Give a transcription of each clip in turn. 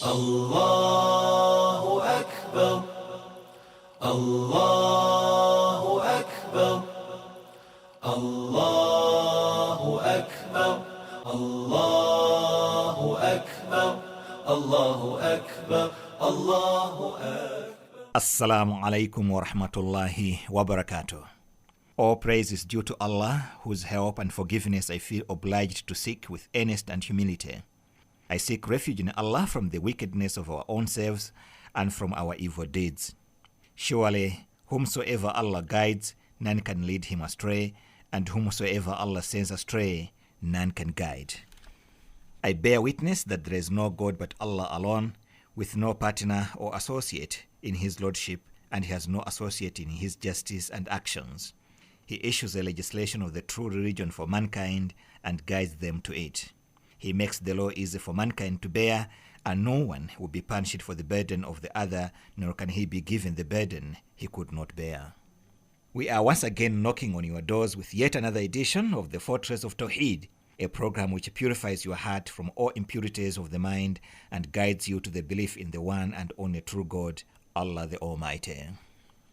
الله أكبر الله أكبر الله أكبر الله أكبر الله أكبر الله أكبر. Assalamu alaikum wa rahmatullahi wa barakatuh. All praise is due to Allah, whose help and forgiveness I feel obliged to seek with earnest and humility. I seek refuge in Allah from the wickedness of our own selves and from our evil deeds. Surely, whomsoever Allah guides, none can lead him astray, and whomsoever Allah sends astray, none can guide. I bear witness that there is no God but Allah alone, with no partner or associate in his lordship, and he has no associate in his justice and actions. He issues a legislation of the true religion for mankind and guides them to it. He makes the law easy for mankind to bear, and no one will be punished for the burden of the other, nor can he be given the burden he could not bear. We are once again knocking on your doors with yet another edition of the Fortress of Tawheed, a program which purifies your heart from all impurities of the mind and guides you to the belief in the one and only true God, Allah the Almighty.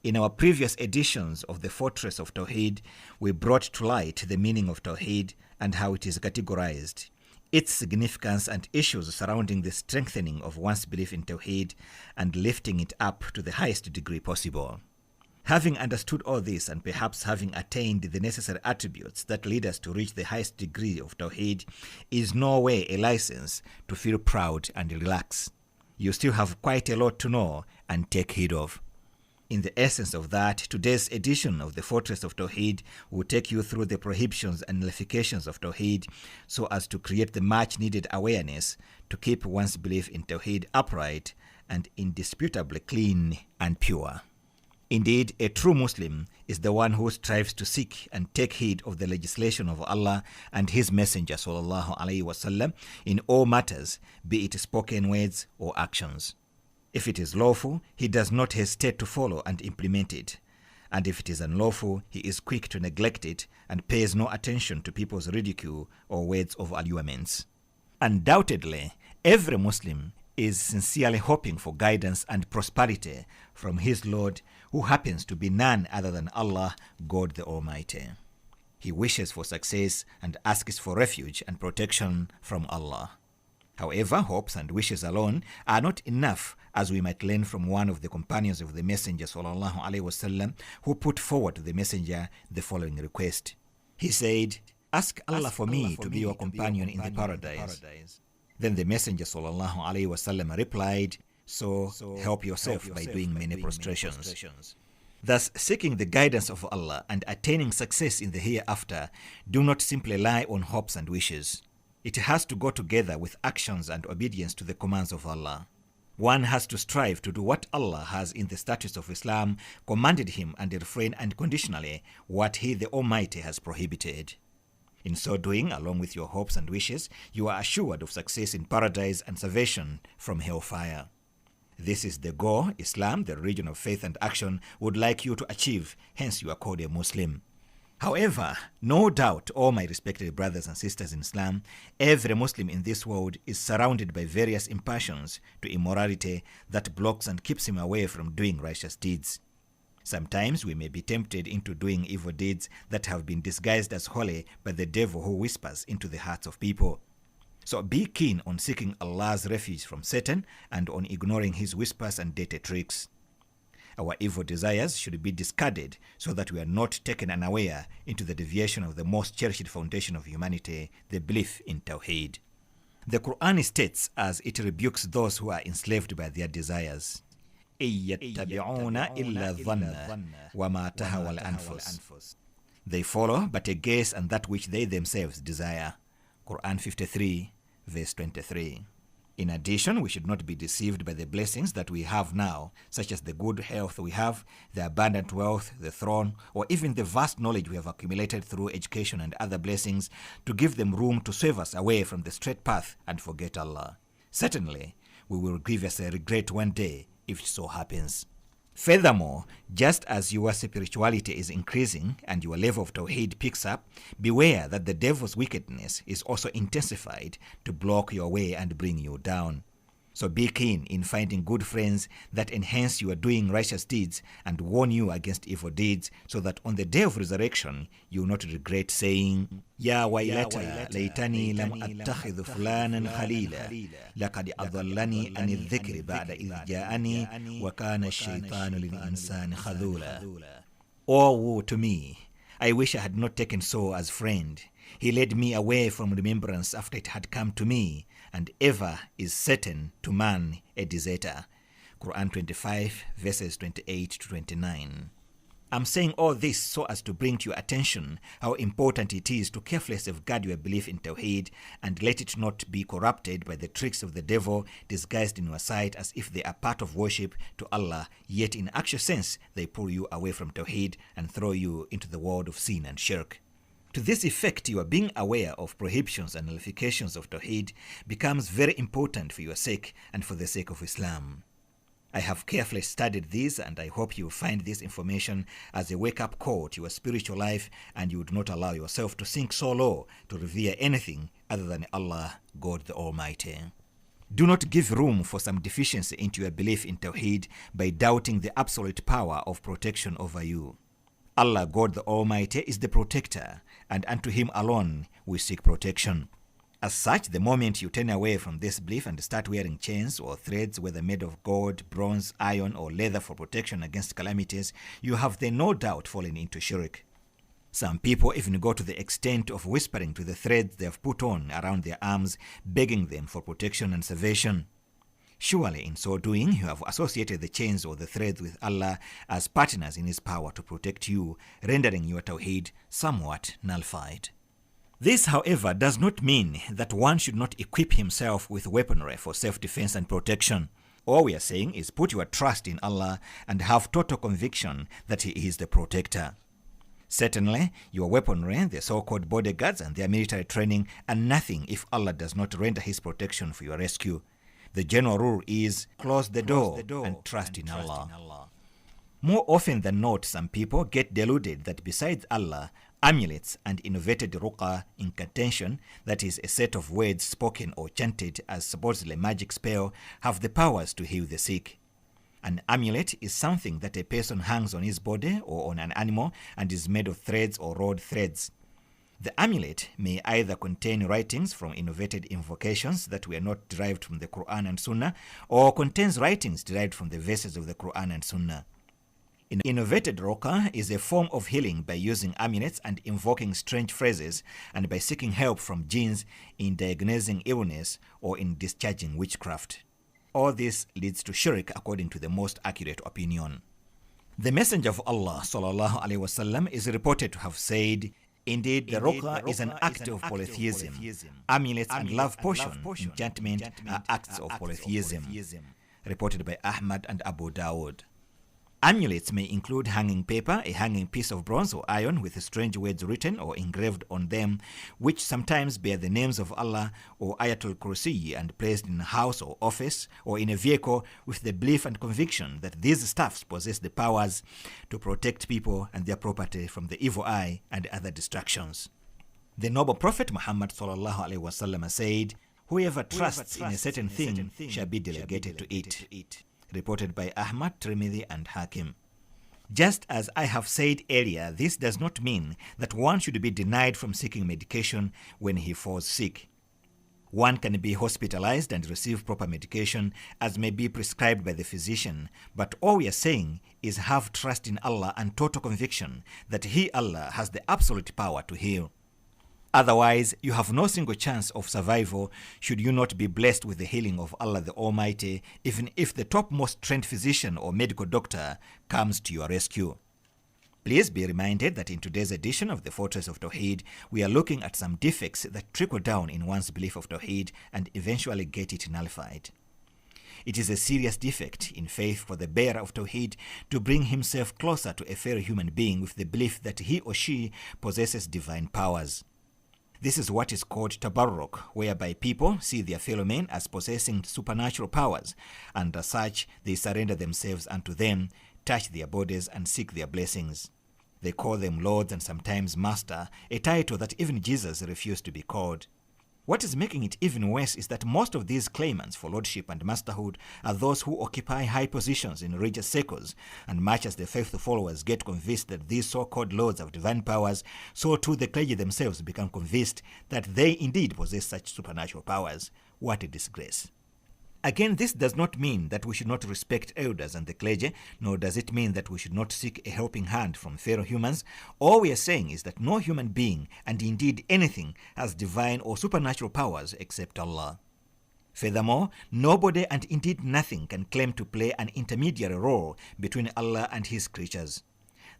In our previous editions of the Fortress of Tawheed, we brought to light the meaning of Tawheed and how it is categorized, its significance and issues surrounding the strengthening of one's belief in Tawheed and lifting it up to the highest degree possible. Having understood all this and perhaps having attained the necessary attributes that lead us to reach the highest degree of Tawheed is no way a license to feel proud and relax. You still have quite a lot to know and take heed of. In the essence of that, today's edition of the Fortress of Tawheed will take you through the prohibitions and nullifications of Tawheed so as to create the much needed awareness to keep one's belief in Tawheed upright and indisputably clean and pure. Indeed, a true Muslim is the one who strives to seek and take heed of the legislation of Allah and His Messenger sallallahu alaihi wasallam in all matters, be it spoken words or actions. If it is lawful, he does not hesitate to follow and implement it. And if it is unlawful, he is quick to neglect it and pays no attention to people's ridicule or words of allurements. Undoubtedly, every Muslim is sincerely hoping for guidance and prosperity from his Lord, who happens to be none other than Allah, God the Almighty. He wishes for success and asks for refuge and protection from Allah. However, hopes and wishes alone are not enough, as we might learn from one of the companions of the Messenger sallallahu alaihi wasallam, who put forward to the Messenger the following request. He said, "Ask Allah for me to be your companion in the paradise." Then the Messenger sallallahu alaihi wasallam replied, "So help yourself by doing many prostrations." Thus, seeking the guidance of Allah and attaining success in the hereafter do not simply lie on hopes and wishes. It has to go together with actions and obedience to the commands of Allah. One has to strive to do what Allah has in the statutes of Islam commanded him and refrain unconditionally what He the Almighty has prohibited. In so doing, along with your hopes and wishes, you are assured of success in paradise and salvation from hellfire. This is the goal Islam, the religion of faith and action, would like you to achieve, hence you are called a Muslim. However, no doubt, all my respected brothers and sisters in Islam, every Muslim in this world is surrounded by various impulsions to immorality that blocks and keeps him away from doing righteous deeds. Sometimes we may be tempted into doing evil deeds that have been disguised as holy by the devil who whispers into the hearts of people. So be keen on seeking Allah's refuge from Satan and on ignoring his whispers and dirty tricks. Our evil desires should be discarded so that we are not taken unaware into the deviation of the most cherished foundation of humanity, the belief in Tawheed. The Quran states as it rebukes those who are enslaved by their desires, يَتَّبِعُونَ إِلَّا الظَّنَّ وَمَا تَهَوَى الْأَنفُسُ. They follow but a guess and that which they themselves desire. Quran 53, verse 23. In addition, we should not be deceived by the blessings that we have now, such as the good health we have, the abundant wealth, the throne, or even the vast knowledge we have accumulated through education and other blessings, to give them room to swerve us away from the straight path and forget Allah. Certainly, we will grievously regret one day if it so happens. Furthermore, just as your spirituality is increasing and your level of Tawheed picks up, beware that the devil's wickedness is also intensified to block your way and bring you down. So be keen in finding good friends that enhance your doing righteous deeds and warn you against evil deeds, so that on the day of resurrection you will not regret saying, Ya waylata laytani lam attakhidh fulanan khalila laqad adallani an adh-dhikri ba'da idh ja'ani wa kana ash-shaytanu lil-insani khadhula. Oh, woe to me! I wish I had not taken Saul as friend. He led me away from remembrance after it had come to me, and ever is Satan to man a deserter. Quran 25 verses 28 to 29. I'm saying all this so as to bring to your attention how important it is to carefully safeguard your belief in Tawheed and let it not be corrupted by the tricks of the devil disguised in your sight as if they are part of worship to Allah, yet in actual sense they pull you away from Tawheed and throw you into the world of sin and shirk. To this effect, your being aware of prohibitions and nullifications of Tawheed becomes very important for your sake and for the sake of Islam. I have carefully studied these, and I hope you find this information as a wake-up call to your spiritual life, and you would not allow yourself to sink so low to revere anything other than Allah, God the Almighty. Do not give room for some deficiency into your belief in Tawheed by doubting the absolute power of protection over you. Allah, God the Almighty, is the protector, and unto Him alone we seek protection. As such, the moment you turn away from this belief and start wearing chains or threads, whether made of gold, bronze, iron, or leather for protection against calamities, you have then no doubt fallen into shirk. Some people even go to the extent of whispering to the threads they have put on around their arms, begging them for protection and salvation. Surely, in so doing, you have associated the chains or the threads with Allah as partners in His power to protect you, rendering your Tawheed somewhat nullified. This, however, does not mean that one should not equip himself with weaponry for self-defense and protection. All we are saying is put your trust in Allah and have total conviction that He is the protector. Certainly, your weaponry, the so-called bodyguards and their military training, are nothing if Allah does not render His protection for your rescue. The general rule is close the door and trust in Allah. More often than not, some people get deluded that besides Allah, amulets and innovated ruqa incantation, that is a set of words spoken or chanted as supposedly magic spell, have the powers to heal the sick. An amulet is something that a person hangs on his body or on an animal and is made of threads or rolled threads. The amulet may either contain writings from innovated invocations that were not derived from the Quran and Sunnah, or contains writings derived from the verses of the Quran and Sunnah. Innovated ruqa is a form of healing by using amulets and invoking strange phrases, and by seeking help from jinns in diagnosing illness or in discharging witchcraft. All this leads to shirk according to the most accurate opinion. The Messenger of Allah sallallahu alaihi wasallam is reported to have said, Indeed, the ruqa is an act of polytheism. Amulets and love potion, enchantment, are acts of polytheism. Reported by Ahmad and Abu Dawud. Amulets may include hanging paper, a hanging piece of bronze or iron with strange words written or engraved on them, which sometimes bear the names of Allah or Ayatul Kursi, and placed in a house or office or in a vehicle with the belief and conviction that these stuffs possess the powers to protect people and their property from the evil eye and other distractions. The noble Prophet Muhammad sallallahu alaihi wasallam said, "Whoever trusts in a certain thing shall be delegated to it." Reported by Ahmad, Tirmidhi, and Hakim. Just as I have said earlier, this does not mean that one should be denied from seeking medication when he falls sick. One can be hospitalized and receive proper medication as may be prescribed by the physician, but all we are saying is have trust in Allah and total conviction that He, Allah, has the absolute power to heal. Otherwise, you have no single chance of survival should you not be blessed with the healing of Allah the Almighty, even if the topmost trained physician or medical doctor comes to your rescue. Please be reminded that in today's edition of the Fortress of Tawheed, we are looking at some defects that trickle down in one's belief of Tawheed and eventually get it nullified. It is a serious defect in faith for the bearer of Tawheed to bring himself closer to a fellow human being with the belief that he or she possesses divine powers. This is what is called tabarruk, whereby people see their fellow men as possessing supernatural powers, and as such they surrender themselves unto them, touch their bodies, and seek their blessings. They call them lords and sometimes master, a title that even Jesus refused to be called. What is making it even worse is that most of these claimants for lordship and masterhood are those who occupy high positions in religious circles, and much as the faithful followers get convinced that these so-called lords have divine powers, so too the clergy themselves become convinced that they indeed possess such supernatural powers. What a disgrace. Again, this does not mean that we should not respect elders and the clergy, nor does it mean that we should not seek a helping hand from fellow humans. All we are saying is that no human being, and indeed anything, has divine or supernatural powers except Allah. Furthermore, nobody and indeed nothing can claim to play an intermediary role between Allah and His creatures.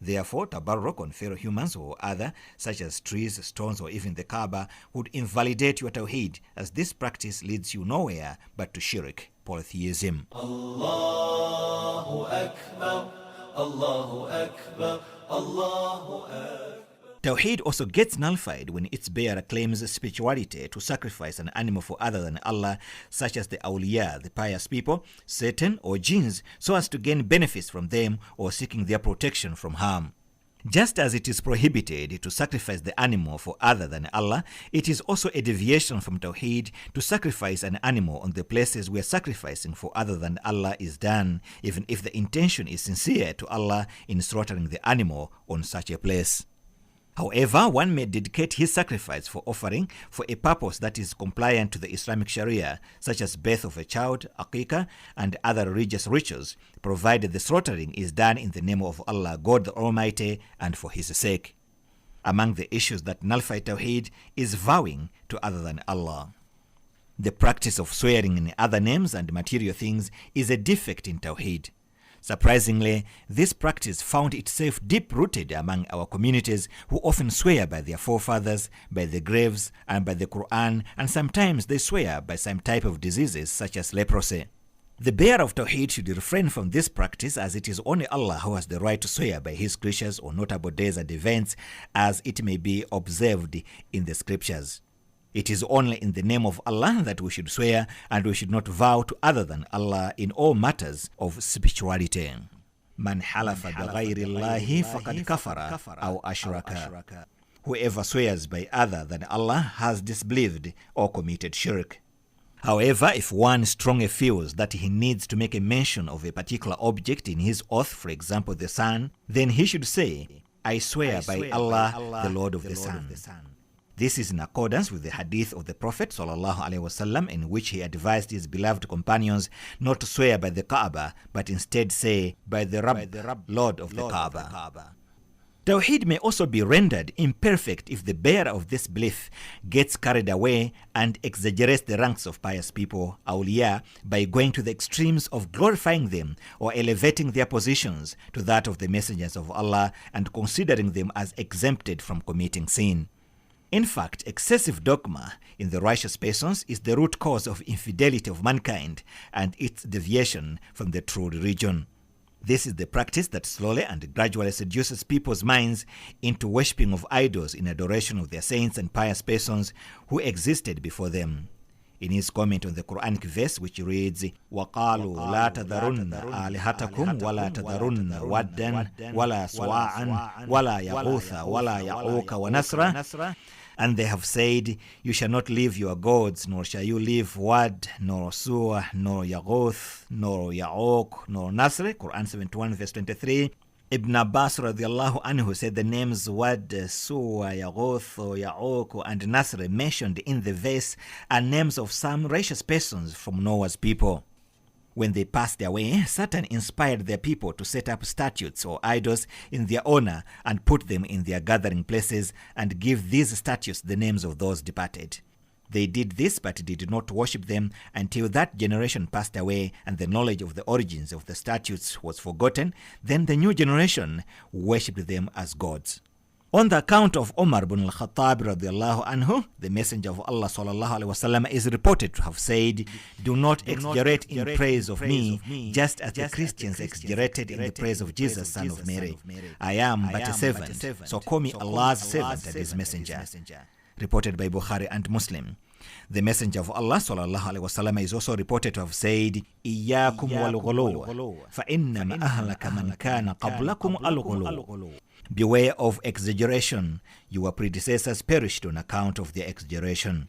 Therefore, tabarruk on fellow humans or other, such as trees, stones, or even the Kaaba, would invalidate your Tawheed, as this practice leads you nowhere but to shirk, polytheism. Allahu Akbar, Allahu Akbar, Allahu Akbar. Tawheed also gets nullified when its bearer claims spirituality to sacrifice an animal for other than Allah, such as the awliya, the pious people, Satan, or jinns, so as to gain benefits from them or seeking their protection from harm. Just as it is prohibited to sacrifice the animal for other than Allah, it is also a deviation from Tawheed to sacrifice an animal on the places where sacrificing for other than Allah is done, even if the intention is sincere to Allah in slaughtering the animal on such a place. However, one may dedicate his sacrifice for offering for a purpose that is compliant to the Islamic Sharia, such as birth of a child, aqiqah, and other religious rituals, provided the slaughtering is done in the name of Allah, God the Almighty, and for His sake. Among the issues that nullify Tawheed is vowing to other than Allah. The practice of swearing in other names and material things is a defect in Tawheed. Surprisingly, this practice found itself deep-rooted among our communities, who often swear by their forefathers, by the graves, and by the Quran, and sometimes they swear by some type of diseases such as leprosy. The bearer of Tawheed should refrain from this practice, as it is only Allah who has the right to swear by His creatures or notable days and events, as it may be observed in the scriptures. It is only in the name of Allah that we should swear, and we should not vow to other than Allah in all matters of spirituality. Man halafa bighayri Allahi faqad kafara aw ashraka. Whoever swears by other than Allah has disbelieved or committed shirk. However, if one strongly feels that he needs to make a mention of a particular object in his oath, for example the sun, then he should say, I swear by Allah, the Lord of the sun. This is in accordance with the hadith of the Prophet ﷺ, in which he advised his beloved companions not to swear by the Kaaba, but instead say, by the Rabb, Lord of the Kaaba. Tawheed may also be rendered imperfect if the bearer of this belief gets carried away and exaggerates the ranks of pious people, awliya, by going to the extremes of glorifying them or elevating their positions to that of the messengers of Allah and considering them as exempted from committing sin. In fact, excessive dogma in the righteous persons is the root cause of infidelity of mankind and its deviation from the true religion. This is the practice that slowly and gradually seduces people's minds into worshipping of idols in adoration of their saints and pious persons who existed before them. In his comment on the Quranic verse, which reads, وَقَالُوا لَا تَذَرُنَّ آلِهَتَكُمْ وَلَا تَذَرُنَّ وَدًّا وَلَا سُوَاعًا وَلَا يَغُوثَ وَلَا يَعُوكَ وَنَسْرًا. And they have said, you shall not leave your gods, nor shall you leave Wad, nor Suwa, nor Yaghuth, nor Ya'uk, nor Nasr. Quran 71 verse 23. Ibn Abbas radiallahu anhu said the names Wad, Suwa, Yaghuth, Ya'uk, and Nasr mentioned in the verse are names of some righteous persons from Noah's people. When they passed away, Satan inspired their people to set up statues or idols in their honor and put them in their gathering places and give these statues the names of those departed. They did this but did not worship them until that generation passed away and the knowledge of the origins of the statues was forgotten. Then the new generation worshipped them as gods. On the account of Umar ibn al-Khattab radiallahu anhu, the Messenger of Allah sallallahu alaihi wasallam is reported to have said, do not exaggerate in praise of me, just as the Christians exaggerated in the praise of Jesus, son of Mary. I am but a servant, so call me Allah's servant and His messenger. Reported by Bukhari and Muslim. The Messenger of Allah sallallahu alaihi wasallam is also reported to have said, إِيَّاكُمْ وَالْغُلُوَّ فَإِنَّمَا أَهْلَكَ مَنْ كَانَ قَبْلَكُمْ الْغُلُوَّ. Beware of exaggeration. Your predecessors perished on account of their exaggeration.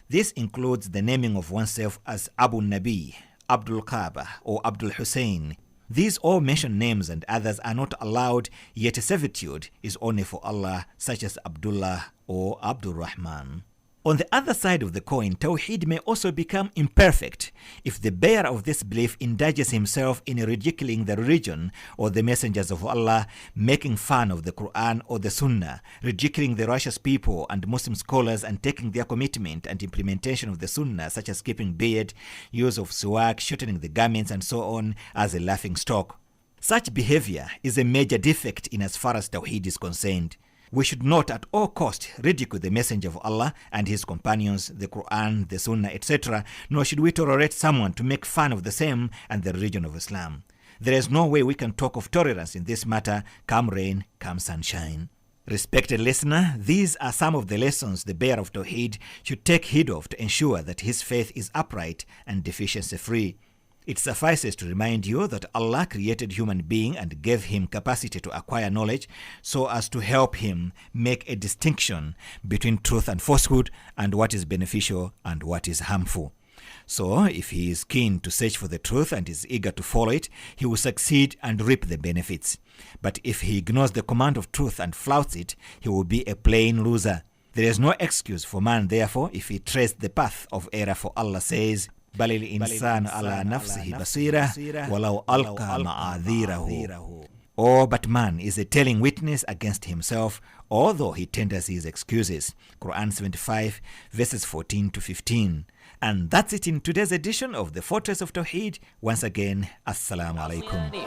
This includes the naming of oneself as Abu Nabi, Abdul Kaaba, or Abdul Hussein. These all mentioned names and others are not allowed, yet servitude is only for Allah, such as Abdullah or Abdul Rahman. On the other side of the coin, Tawheed may also become imperfect if the bearer of this belief indulges himself in ridiculing the religion or the messengers of Allah, making fun of the Quran or the Sunnah, ridiculing the righteous people and Muslim scholars and taking their commitment and implementation of the Sunnah, such as keeping beard, use of siwak, shortening the garments and so on, as a laughing stock. Such behavior is a major defect in as far as Tawheed is concerned. We should not at all cost ridicule the Messenger of Allah and his companions, the Quran, the Sunnah, etc., nor should we tolerate someone to make fun of the same and the religion of Islam. There is no way we can talk of tolerance in this matter, come rain, come sunshine. Respected listener, these are some of the lessons the bearer of Tawheed should take heed of to ensure that his faith is upright and deficiency-free. It suffices to remind you that Allah created human being and gave him capacity to acquire knowledge so as to help him make a distinction between truth and falsehood and what is beneficial and what is harmful. So, if he is keen to search for the truth and is eager to follow it, he will succeed and reap the benefits. But if he ignores the command of truth and flouts it, he will be a plain loser. There is no excuse for man, therefore, if he treads the path of error, for Allah says, بل الإنسان على نفسه بصيرة ولو ألقى معاذيره. But man is a telling witness against himself, although he tenders his excuses. Quran 75 verses 14 to 15. And that's it in today's edition of the Fortress of Tawheed. Once again, Assalamu alaikum.